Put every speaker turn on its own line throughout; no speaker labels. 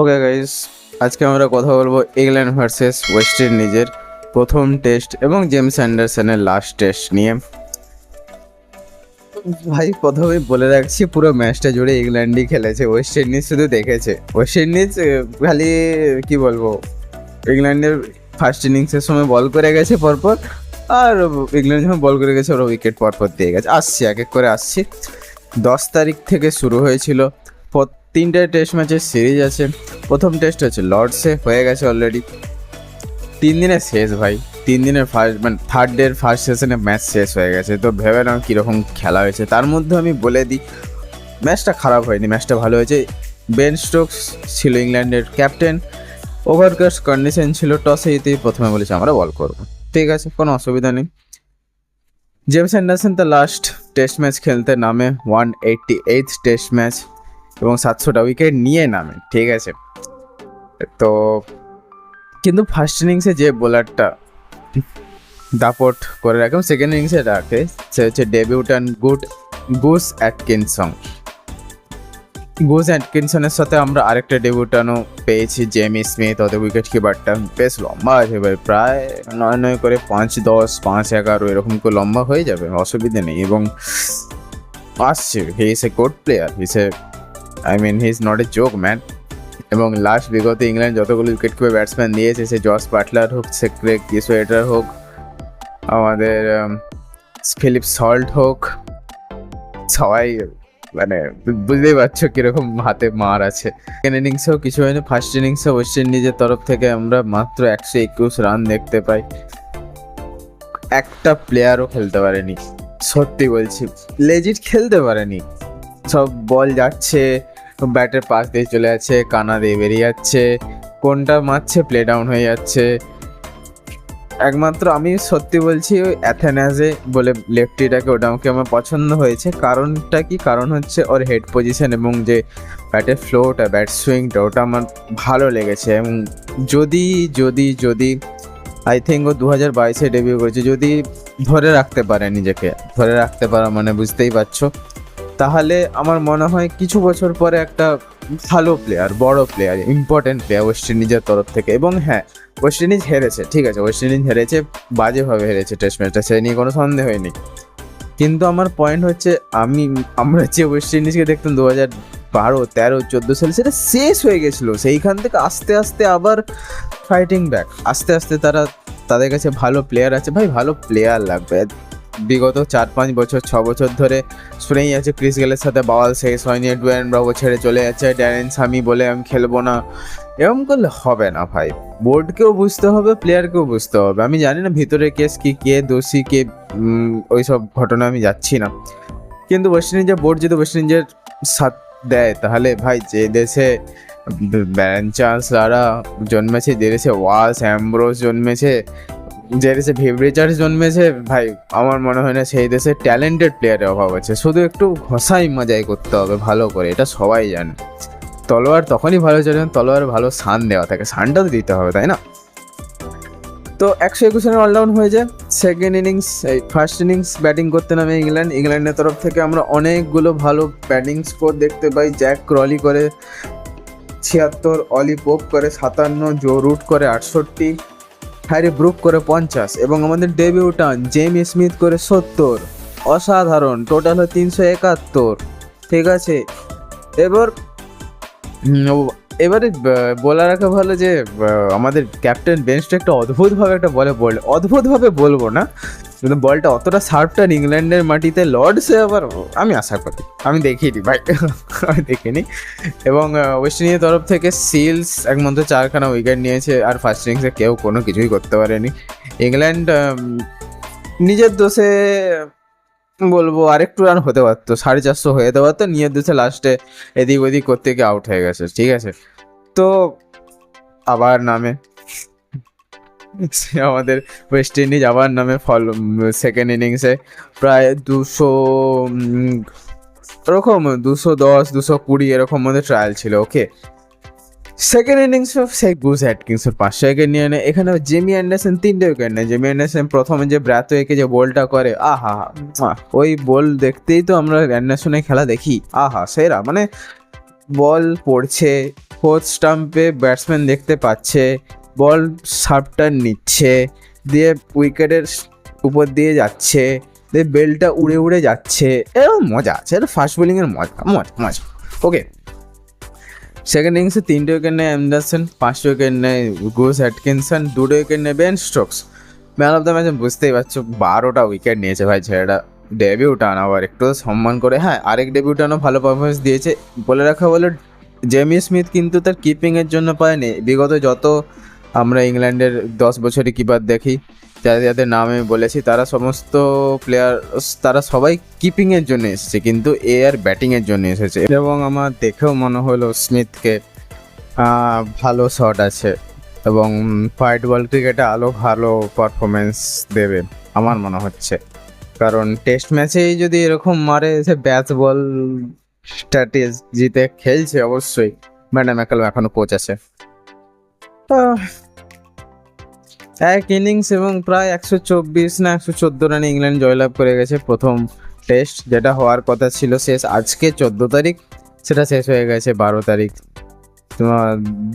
Okay guys, আজকে আমরা কথা বলবো ইংল্যান্ড ভার্সেস ওয়েস্ট ইন্ডিজের প্রথম টেস্ট এবং জেমস অ্যান্ডারসনের লাস্ট টেস্ট নিয়ে। ভাই প্রথমেই বলে রাখছি, পুরো ম্যাচটা জুড়ে ইংল্যান্ডই খেলেছে, ওয়েস্ট ইন্ডিজ শুধু দেখেছে। ওয়েস্ট ইন্ডিজ খালি কি বলবো, ইংল্যান্ডের ফার্স্ট ইনিংসের সময় বল করে গেছে পরপর, আর ইংল্যান্ড যখন বল করে গেছে ওরা উইকেট পরপর দিয়ে গেছে। আসছি এক এক করে আসছি। 10 তারিখ থেকে শুরু হয়েছিল, তিনটে টেস্ট ম্যাচের সিরিজ আছে। প্রথম টেস্ট হচ্ছে লর্ডসে, হয়ে গেছে অলরেডি। 3 দিনের শেষ ভাই, 3 দিনের ফার্স্ট মানে থার্ড ডের ফার্স্ট সেশনে ম্যাচ শেষ হয়ে গেছে। তো ভেবে নাও কীরকম খেলা হয়েছে। তার মধ্যে আমি বলে দিই, ম্যাচটা খারাপ হয়নি, ম্যাচটা ভালো হয়েছে। বেন স্টোকস ছিল ইংল্যান্ডের ক্যাপ্টেন। ওভারকাস্ট কন্ডিশন ছিল, টসে জিতেই প্রথমে বলেছে আমরা বল করবো, ঠিক আছে, কোনো অসুবিধা নেই। জেমস অ্যান্ডারসন তার লাস্ট টেস্ট ম্যাচ খেলতে নামে, 188th টেস্ট ম্যাচ, এবং 700টা উইকেট নিয়ে নামে, ঠিক আছে। তো কিন্তু ফার্স্ট ইনিংসে যে বোলারটা দাপট করে রাখে, সেকেন্ড ইনিংসে রাখে, সে হচ্ছে ডেবিউটান গুস অ্যাটকিনসন। গুস অ্যাটকিনসনের সাথে আমরা আরেকটা ডেবিউটানও পেয়েছি, জেমি স্মিথ। ওদের উইকেট কিপারটা বেশ লম্বা আছে ভাই, প্রায় 9 করে 5-10 5-11 এরকম করে লম্বা হয়ে যাবে, অসুবিধা নেই। এবং আসছে, he is a good player, he is not a joke man. এবং লাস্ট বিগত ইংল্যান্ড যতগুলো উইকেট কিপার ব্যাটসম্যান দিয়েছে, সে জস বাটলার হোক, সে ক্রেগ সোয়েটার হোক, আমাদের ফিলিপ সল্ট হোক, সবাই মানে বুঝতেই পারছো কিরকম হাতে মার আছে। সেকেন্ড ইনিংসেও কিছু হয়নি। ফার্স্ট ইনিংসে ওয়েস্ট ইন্ডিজের তরফ থেকে আমরা মাত্র 121 রান দেখতে পাই, একটা প্লেয়ারও খেলতে পারেনি, সত্যি বলছি, লেজিট খেলতে পারেনি। সব বল যাচ্ছে, ব্যাটের পাশ দিয়ে চলে যাচ্ছে, কানা দিয়ে বেরিয়ে যাচ্ছে, কোনটা মারছে প্লে ডাউন হয়ে যাচ্ছে। একমাত্র আমি সত্যি বলছি, ওই অ্যাথেনাসে বলে লেফটিটাকে, ওটা আমাকে আমার পছন্দ হয়েছে। কারণটা কি, কারণ হচ্ছে ওর হেড পজিশন এবং যে ব্যাটের ফ্লোটা, ব্যাট সুইংটা, ওটা আমার ভালো লেগেছে। এবং যদি যদি যদি আই থিঙ্ক ও 2022-এ ডেবিউ করেছে, যদি ধরে রাখতে পারে নিজেকে, ধরে রাখতে পারা মানে বুঝতেই পারছো, তাহলে আমার মনে হয় কিছু বছর পরে একটা ভালো প্লেয়ার, বড় প্লেয়ার, ইম্পর্টেন্ট প্লেয়ার ওয়েস্ট ইন্ডিজের তরফ থেকে। এবং হ্যাঁ, ওয়েস্ট ইন্ডিজ হেরেছে, ঠিক আছে, ওয়েস্ট ইন্ডিজ হেরেছে, বাজেভাবে হেরেছে টেস্ট ম্যাচটা, সে নিয়ে কোনো সন্দেহই নেই। কিন্তু আমার পয়েন্ট হচ্ছে, আমরা যে ওয়েস্ট ইন্ডিজকে দেখতাম 2012, 13, 14 সালে, সেটা শেষ হয়ে গেছিলো। সেইখান থেকে আস্তে আস্তে আবার ফাইটিং ব্যাক, আস্তে আস্তে তাদের কাছে ভালো প্লেয়ার আছে। ভাই ভালো প্লেয়ার লাগবে। বিগত 4-5 বছর 6 বছর ধরে শুনেই যাচ্ছে ক্রিস গেলের সাথে বাওয়াল শেষ হয়নি, ডুয়েন ব্রাভো ছেড়ে চলে যাচ্ছে, ড্যারেন সামি বলে আমি খেলবো না। এরকম করলে হবে না ভাই, বোর্ডকেও বুঝতে হবে, প্লেয়ারকেও বুঝতে হবে। আমি জানি না ভিতরে কেস কি, কে দোষী, কে ওইসব ঘটনা আমি যাচ্ছি না। কিন্তু ওয়েস্ট ইন্ডিজের বোর্ড যদি ওয়েস্ট ইন্ডিজের সাথ দেয়, তাহলে ভাই যে দেশে ব্যান চার্লসরা জন্মেছে, যে দেশে ওয়ালস অ্যাম্ব্রোস জন্মেছে, যে দেশে ভিভ রিচার্ডস জন্মেছে, ভাই আমার মনে হয় না সেই দেশে ট্যালেন্টেড প্লেয়ারের অভাব আছে। শুধু একটু ঘষাই মজাই করতে হবে ভালো করে, এটা সবাই জানে। তলোয়ার তখনই ভালো চলে যখন তলোয়ার ভালো সান দেওয়া থাকে, সানটা তো দিতে হবে, তাই না? তো 121 রানে অলডাউন হয়ে যায়। Second innings, first innings batting করতে নামে ইংল্যান্ডের তরফ থেকে আমরা অনেকগুলো ভালো ব্যাটিং স্কোর দেখতে পাই। জ্যাক ক্রলি করে 76, অলি পোপ করে 57, জো রুট করে 68, হ্যারি ব্রুক করে 50, এবং আমাদের ডেবিউটান জেমি স্মিথ করে 70। অসাধারণ, টোটাল হয় 371, ঠিক আছে। এবার এবারে বলা রাখা ভালো যে আমাদের ক্যাপ্টেন বেন স্টোকস একটা অদ্ভুতভাবে একটা বলে, অদ্ভুতভাবে বলবো না, কিন্তু বলটা অতটা শার্পটার ইংল্যান্ডের মাটিতে লর্ডসে আবার আমি আশা করি, আমি দেখিনি ভাই, আমি দেখিনি। এবং ওয়েস্ট ইন্ডিজের তরফ থেকে সিলস একমাত্র 4খানা উইকেট নিয়েছে, আর ফার্স্ট ইনিংসে কেউ কোনো কিছুই করতে পারেনি। ইংল্যান্ড নিজের দোষে বলবো আরেকটু রান হতে পারতো, 450 হয়ে যেতে পারতো, নিজের দোষে লাস্টে এদিক ওদিক করতে গিয়ে আউট হয়ে গেছে, ঠিক আছে। তো আবার নামে আমাদের ওয়েস্ট ইন্ডিজ, আবার নামে সেকেন্ড ইনিংসে প্রায় 200 এরকম, 210-220 এরকম মধ্যে ট্রায়াল ছিল, ওকে। সেকেন্ড ইনিংসে সেই গুজ অ্যাটকিনসন 500 উইকেট নিয়ে নেয়। এখানে জেমি অ্যান্ডারসন 3টে উইকেট নেয়। জেমি অ্যান্ডারসন প্রথমে যে ব্র্যাথওয়েকে যে বলটা করে, আহা, ওই বল দেখতেই তো আমরা অ্যান্ডারসনের খেলা দেখি, আহা সেরা, মানে বল পড়ছে, ফোর্থ স্টাম্পে ব্যাটসম্যান দেখতে পাচ্ছে, বল সার্ভটা নিচ্ছে, দিয়ে উইকেটের উপর দিয়ে যাচ্ছে, দিয়ে বেলটা উড়ে উড়ে যাচ্ছে, এরকম মজা আছে, এটা ফাস্ট বোলিংয়ের মজা মজা মজা। ওকে, সেকেন্ড ইনিংসে 3টে উইকেট নেয় অ্যান্ডারসন, 5টে উইকেট নেয় গুস অ্যাটকিনসন, 2টে উইকেট নেয় Ben Stokes. Man of the match বুঝতেই পারছো, 12টা উইকেট নিয়েছে ভাই ছেলেটা। ডেবিউটান আবার একটু সম্মান করে, হ্যাঁ আরেক ডেবিউটানও ভালো পারফরমেন্স দিয়েছে। বলে রাখা বলে জেমি স্মিথ কিন্তু তার কিপিংয়ের জন্য পায়নি। বিগত যত আমরা ইংল্যান্ডের 10 বছরের কিপার দেখি, যাদের যাদের নাম আমি বলেছি, তারা সমস্ত প্লেয়ার তারা সবাই কিপিংয়ের জন্য এসেছে, কিন্তু এ আর ব্যাটিংয়ের জন্য এসেছে। এবং আমার দেখেও মনে হলো স্মিথকে ভালো শট আছে এবং হোয়াইট বল ক্রিকেটে আরও ভালো পারফরমেন্স দেবে আমার মনে হচ্ছে। কারণ টেস্ট ম্যাচেই যদি এরকম মারে, সে ব্যাট বল স্ট্র্যাটেজিতে খেলছে অবশ্যই। ম্যাডাম ম্যাকালাম এখনো কোচ আছে। এক ইনিংস এবং প্রায় 124 না 114 রানে ইংল্যান্ড জয়লাভ করে গেছে। প্রথম টেস্ট যেটা হওয়ার কথা ছিল শেষ আজকে 14 তারিখ, সেটা শেষ হয়ে গেছে 12 তারিখ। তোমার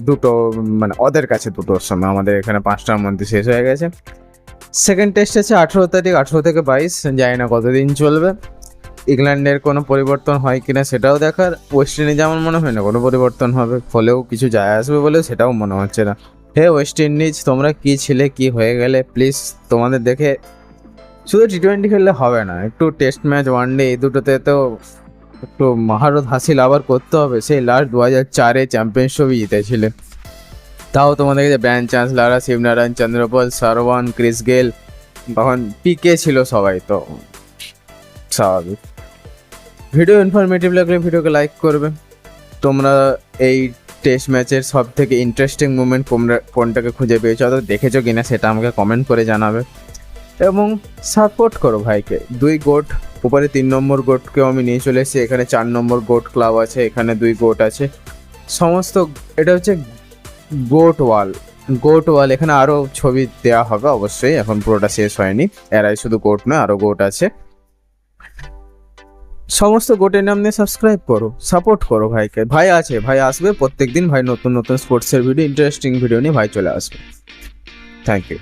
দুটো মানে ওদের কাছে দুটোর সময়, আমাদের এখানে 5টার মধ্যে শেষ হয়ে গেছে। সেকেন্ড টেস্ট আছে 18 তারিখ, 18 থেকে 22, জানি না কতদিন চলবে। ইংল্যান্ডের কোনো পরিবর্তন হয় কিনা সেটাও দেখার। ওয়েস্ট ইন্ডিজ আমার মনে হয় না কোনো পরিবর্তন হবে, ফলেও কিছু যায় আসবে বলে সেটাও মনে হচ্ছে না। হে ওয়েস্ট ইন্ডিজ, তোমরা কি ছিলে, কি হয়ে গেলে, প্লিজ তোমাদের দেখে শুধু টি20 খেললে হবে না, একটু টেস্ট ম্যাচ, ওয়ানডে এই দুটোতে তো একটু মহারত হাসিল আবার করতে হবে। সেই লাস্ট 2004-এ চ্যাম্পিয়নশিপই জিতেছিলে, তাও তোমাদেরকে যে ব্যান চান্স, Lara, Shivnarine, Chanderpaul, Sarwan, Chris Gayle, তখন পিকে ছিল সবাই, তো স্বাভাবিক। ভিডিও ইনফরমেটিভ লাগলে ভিডিওকে লাইক করবে। তোমরা এই টেস্ট ম্যাচের সব থেকে ইন্টারেস্টিং মুভমেন্ট কোনটাকে খুঁজে পেয়েছো, অথবা দেখেছো কিনা সেটা আমাকে কমেন্ট করে জানাবে। এবং সাপোর্ট করো ভাইকে। 2 গোট উপরে 3 নম্বর গোটকেও আমি নিয়ে চলে এসেছি। এখানে 4 নম্বর গোট ক্লাব আছে, এখানে 2 গোট আছে, সমস্ত এটা হচ্ছে গোট ওয়াল। এখানে আরও ছবি দেওয়া হবে অবশ্যই, এখন পুরোটা শেষ হয়নি। এরাই শুধু গোট নয়, আরও গোট আছে। সমস্ত গোটের নাম নিয়ে সাবস্ক্রাইব করো, সাপোর্ট করো ভাইকে। ভাই আছে, ভাই আসবে প্রত্যেকদিন, ভাই নতুন নতুন স্পোর্টসের ভিডিও, ইন্টারেস্টিং ভিডিও নিয়ে ভাই চলে আসবে। Thank you.